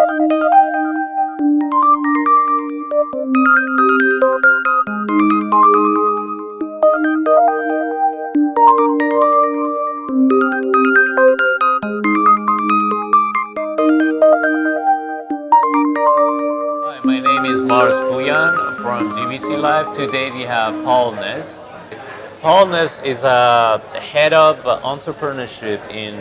Hi, my name is Mars Buyan from GBC Live. Today we have Paul Naess. Paul Naess is a head of entrepreneurship in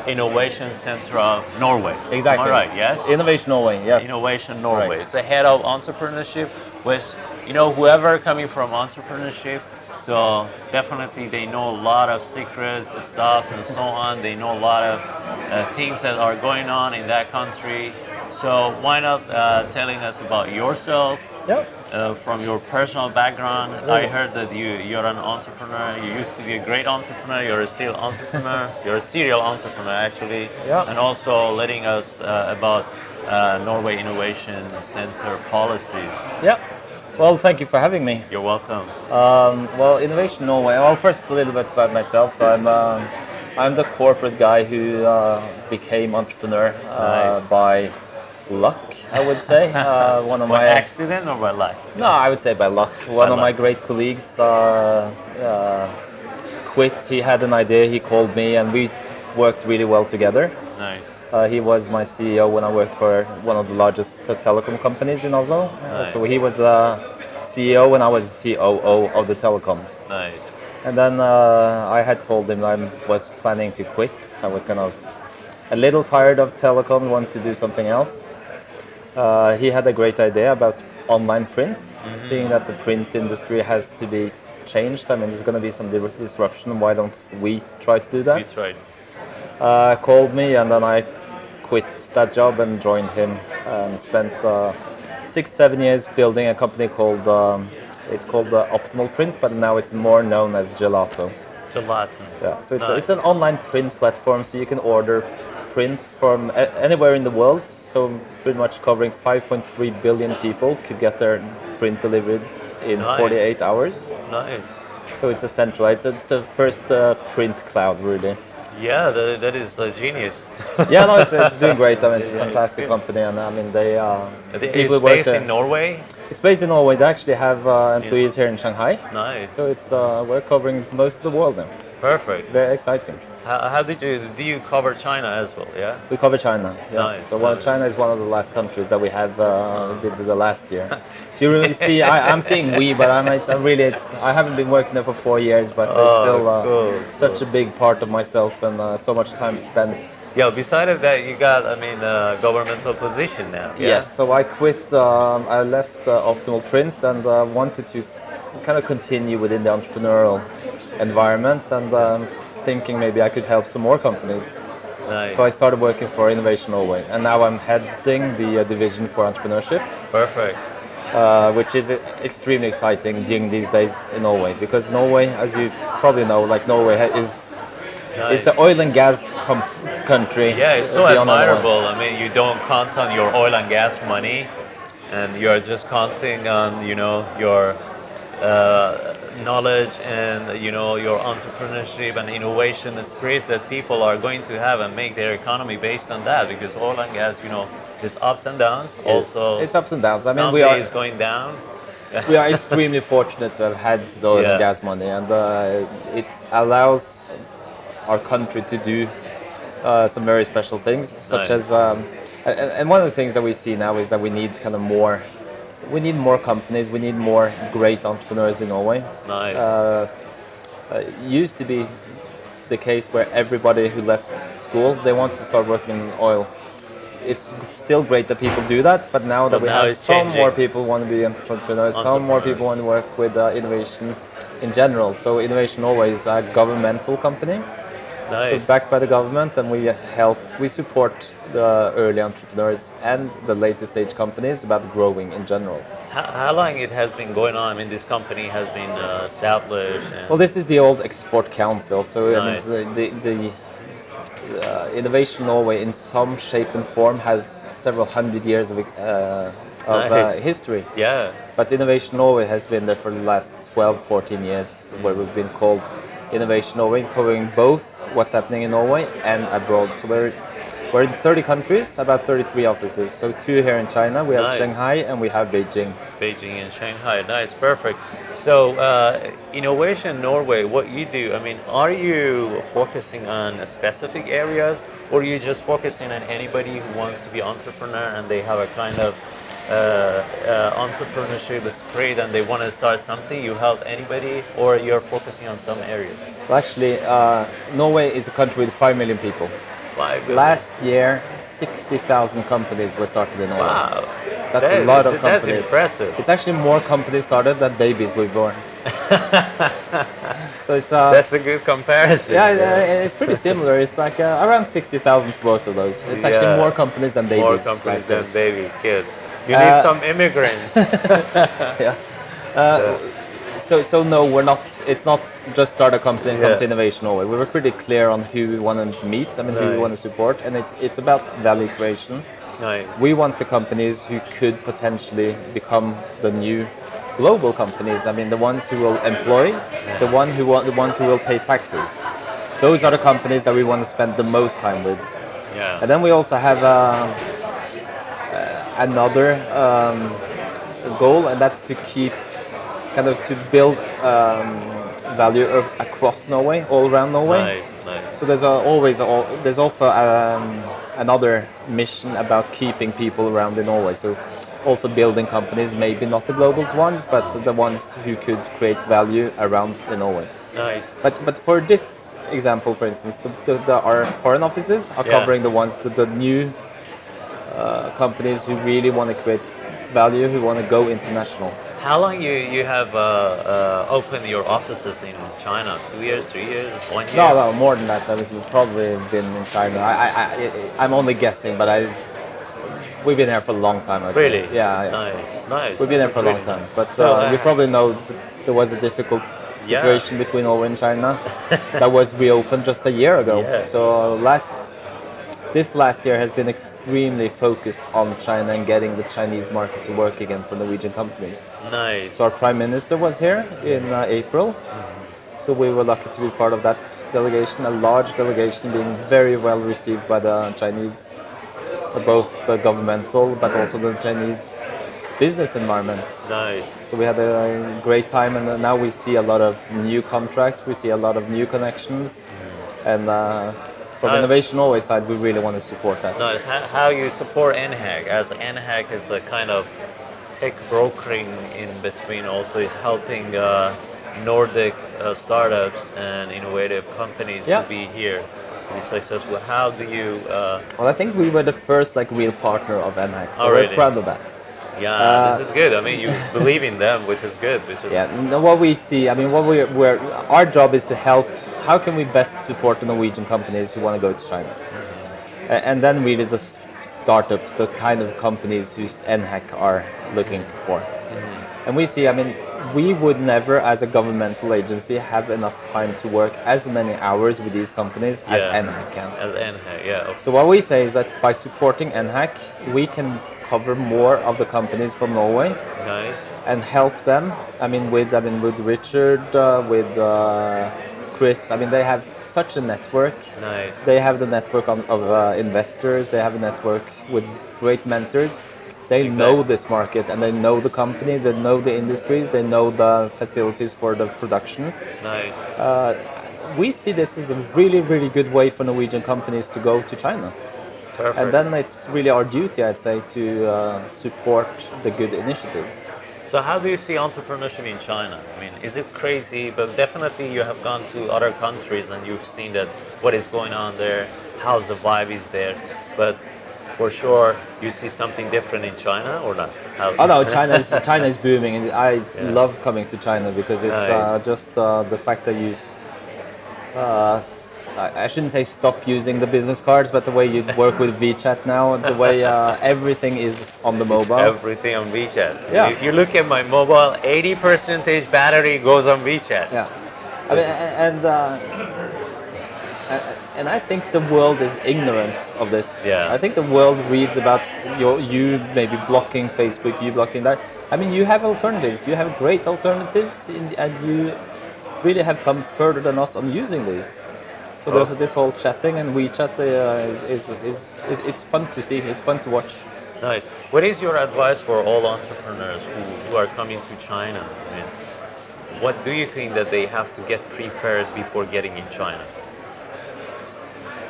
Innovation Centre of Norway. Exactly. Am I right? Yes. Innovation Norway. Yes. Innovation Norway. Right. It's the head of entrepreneurship with, whoever coming from entrepreneurship. So definitely they know a lot of secrets, stuff, and so on. They know a lot of things that are going on in that country. So why not telling us about yourself? Yep. From your personal background. I heard that you're an entrepreneur. You used to be a great entrepreneur. You're still an entrepreneur. You're a serial entrepreneur, actually. Yeah. And also letting us about Norway Innovation Center policies. Yep. Well, thank you for having me. You're welcome. Well, Innovation Norway. Well, first a little bit about myself. So I'm the corporate guy who became entrepreneur Nice. by luck, I would say. One of By my accident or by luck? No, I would say by luck. One of my luck. great colleagues quit. He had an idea. He called me, and we worked really well together. Nice. He was my CEO when I worked for one of the largest telecom companies in Oslo. Nice. So he was the CEO when I was COO of the telecoms. Nice. And then I had told him I was planning to quit. I was kind of a little tired of telecom, wanted to do something else. He had a great idea about online print, seeing that the print industry has to be changed. I mean, there's going to be some disruption. Why don't we try to do that? You tried. Called me, and then I quit that job and joined him and spent 6-7 years building a company called it's called Optimal Print, but now it's more known as Gelato. Gelato. Yeah, so Nice. it's an online print platform, so you can order print from anywhere in the world. So pretty much covering 5.3 billion people could get their print delivered in Nice. 48 hours. Nice. So it's a centralized. It's the first print cloud, really. Yeah, that is genius. Yeah, no, it's doing great. I mean, it's a Yeah, fantastic it's good. company, and I mean they It's work based there. in Norway. It's based in Norway. They actually have employees here in Shanghai. Nice. So it's we're covering most of the world now. Perfect. Very exciting. How do you cover China as well? Yeah. We cover China. Yeah. Nice, So nice. China is one of the last countries that we have did the last year. So you really see, I'm seeing we, but I haven't been working there for 4 years, but it's still cool, such a big part of myself and so much time spent. Yeah. Besides of that, you got a governmental position now. Yeah? Yes. So I quit. I left Optimal Print and wanted to kind of continue within the entrepreneurial environment and thinking maybe I could help some more companies. Nice. So I started working for Innovation Norway, and now I'm heading the division for entrepreneurship, Perfect. which is extremely exciting during these days in Norway, because Norway, as you probably know, like Norway is the oil and gas country. Yeah, it's so beyond Norway. admirable. I mean, you don't count on your oil and gas money, and you are just counting on your knowledge and your entrepreneurship and innovation spirit that people are going to have and make their economy based on that, because oil and gas is ups and downs. Also, It's ups and downs. I mean, some we are days going down. we are extremely fortunate to have had the oil Yeah. and gas money, and it allows our country to do some very special things, such Nice. as and one of the things that we see now is that we need kind of more. We need more companies. We need more great entrepreneurs in Norway. Nice. It used to be the case where everybody who left school, they want to start working in oil. It's still great that people do that, but now that But we now have it's some changing. more people want to be entrepreneurs, some more people want to work with innovation in general. So Innovation Norway is a governmental company. Nice. So backed by the government, and we support the early entrepreneurs and the later stage companies about growing in general. How long it has been going on? I mean, this company has been established. And Well, this is the old Export Council, so I mean, Nice. the Innovation Norway in some shape and form has several hundred years of Nice. history. yeah. But Innovation Norway has been there for the last 12, 14 years, where we've been called Innovation Norway, covering both what's happening in Norway and abroad. So we're We're in 30 countries, about 33 offices. So 2 here in China, we have Nice. Shanghai and we have Beijing. Beijing and Shanghai. Nice, perfect. So, Innovation Norway, what you do, I mean, are you focusing on specific areas, or are you just focusing on anybody who wants to be entrepreneur and they have a kind of entrepreneurship spirit and they want to start something? You help anybody, or you're focusing on some areas? Well, actually, Norway is a country with 5 million people. 5 billion. Last year, 60,000 companies were started in Norway. Wow. That's a lot of companies. That's impressive. It's actually more companies started than babies were born. So it's That's a good comparison. yeah, it's pretty similar. It's like around 60,000 for both of those. It's actually more companies than babies. More companies last than year. babies, kids. You need some immigrants. Yeah. So no, we're not. It's not just start a company and come to Innovation Norway. We were pretty clear on who we want to meet. I mean, who we want to support, and it's about value creation. Nice. We want the companies who could potentially become the new global companies. I mean, the ones who will employ, the ones who will pay taxes. Those are the companies that we want to spend the most time with. Yeah. And then we also have another goal, and that's to keep, kind of to build value across Norway, all around Norway. Nice, nice. So there's also another mission about keeping people around in Norway. So also building companies, maybe not the global ones, but the ones who could create value around in Norway. Nice. But for this example, for instance, our foreign offices are covering the ones the new companies who really want to create value, who want to go international. How long you have opened your offices in China? 2 years, 3 years, 1 year? No, more than that. We've probably been in China. I'm only guessing, but we've been here for a long time. I'd say. Really? Yeah. Nice, nice. We've been here for a long time. But you probably know there was a difficult situation between Norway and China that was reopened just a year ago. Yeah. So this last year has been extremely focused on China and getting the Chinese market to work again for Norwegian companies. Nice. So our Prime Minister was here in April. So we were lucky to be part of that delegation, a large delegation being very well received by the Chinese, both the governmental but also the Chinese business environment. Nice. So we had a great time, and now we see a lot of new contracts, we see a lot of new connections, and from Innovation Norway side, we really want to support that. Nice. How you support nHack, as nHack is a kind of tech brokering in between, also is helping Nordic startups and innovative companies to be here, to be successful. How do you? Well, I think we were the first real partner of nHack, so really? we're proud of that. Yeah, this is good. I mean, you believe in them, which is good. What we see, I mean, our job is to help. How can we best support the Norwegian companies who want to go to China? And then really the startup, the kind of companies whose nHack are looking for. And we see, I mean, we would never, as a governmental agency, have enough time to work as many hours with these companies as nHack can. As nHack, yeah. So what we say is that by supporting nHack, we can cover more of the companies from Norway. Nice. And help them. I mean, with Richard, with Chris. I mean, they have such a network. Nice. They have the network of investors. They have a network with great mentors. They know this market, and they know the company. They know the industries. They know the facilities for the production. Nice. We see this as a really, really good way for Norwegian companies to go to China. Perfect. And then it's really our duty, I'd say, to support the good initiatives. So how do you see entrepreneurship in China? I mean, is it crazy? But definitely you have gone to other countries and you've seen that what is going on there, how's the vibe is there. But for sure, you see something different in China or not? Oh no, China is booming, and I love coming to China because it's just the fact that you. I shouldn't say stop using the business cards, but the way you work with WeChat now, the way everything is on the mobile. Everything on WeChat. Yeah. If you look at my mobile, 80% battery goes on WeChat. Yeah. I mean, and I think the world is ignorant of this. Yeah. I think the world reads about you maybe blocking Facebook, you blocking that. I mean, you have alternatives. You have great alternatives, and you really have come further than us on using these. So Oh. this whole chatting and WeChat it's fun to see. It's fun to watch. Nice. What is your advice for all entrepreneurs who are coming to China? I mean, what do you think that they have to get prepared before getting in China?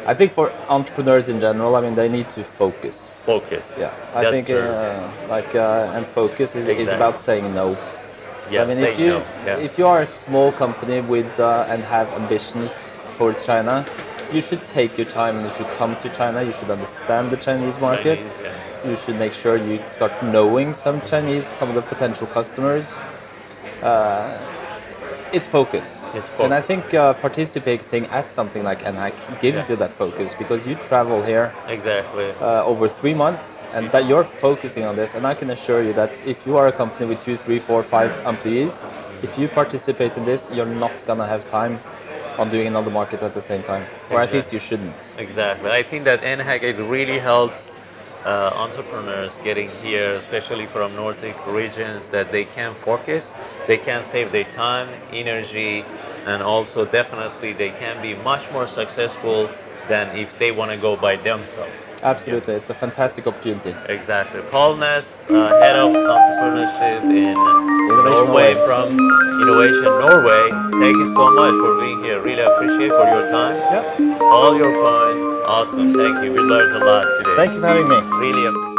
I think for entrepreneurs in general, I mean, they need to focus. Focus. Yeah, I That's think true. and focus is Exactly. about saying no. So Yeah, I mean, say if you no. Yeah. if you are a small company with and have ambitions towards China, you should take your time. You should come to China. You should understand the Chinese market. Chinese, yeah. You should make sure you start knowing some Chinese, some of the potential customers. It's focus. It's And I focus. think participating at something like nHack gives Yeah. you that focus because you travel here Exactly. over 3 months and that you're focusing on this. And I can assure you that if you are a company with 2, 3, 4, 5 employees, if you participate in this, you're not going to have time on doing another market at the same time. Or at Exactly. least you shouldn't. Exactly. I think that nHack, it really helps entrepreneurs getting here, especially from Nordic regions, that they can focus, they can save their time, energy, and also definitely they can be much more successful than if they want to go by themselves. Absolutely. It's a fantastic opportunity. Exactly. Paul Naess, Head of Entrepreneurship in Norway Norway. from Innovation Norway. Thank you so much for being here. Really appreciate for your time. Yep. All your points. Awesome. Thank you. We learned a lot today. Thank you for having me. Really appreciate